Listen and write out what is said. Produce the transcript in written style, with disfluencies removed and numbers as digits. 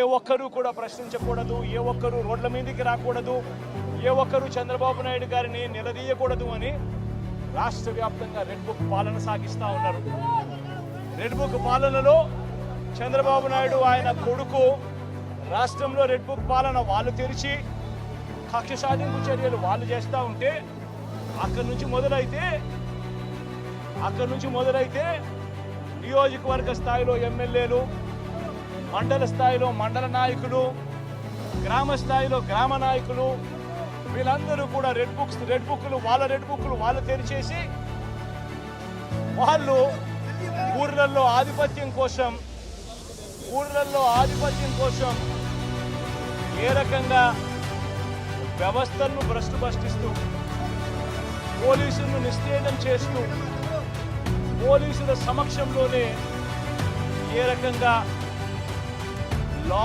ఏ ఒక్కరూ కూడా ప్రశ్నించకూడదు, ఏ ఒక్కరూ రోడ్ల మీదకి రాకూడదు, ఏ ఒక్కరూ చంద్రబాబు నాయుడు గారిని నిలదీయకూడదు అని రాష్ట్ర వ్యాప్తంగా రెడ్ బుక్ పాలన సాగిస్తూ ఉన్నారు. రెడ్ బుక్ పాలనలో చంద్రబాబు నాయుడు ఆయన కొడుకు రాష్ట్రంలో రెడ్ బుక్ పాలన వాళ్ళు తెరిచి కక్ష సాధింపు చర్యలు వాళ్ళు చేస్తూ ఉంటే అక్కడి నుంచి మొదలైతే నియోజకవర్గ స్థాయిలో ఎమ్మెల్యేలు, మండల స్థాయిలో మండల నాయకులు, గ్రామ స్థాయిలో గ్రామ నాయకులు వీళ్ళందరూ కూడా రెడ్ బుక్లు వాళ్ళు తెరిచేసి వాళ్ళు ఊర్లలో ఆధిపత్యం కోసం ఏ రకంగా వ్యవస్థలను భ్రష్టుపట్టిస్తూ పోలీసులను నిస్తేజం చేస్తూ పోలీసుల సమక్షంలోనే ఏ రకంగా లా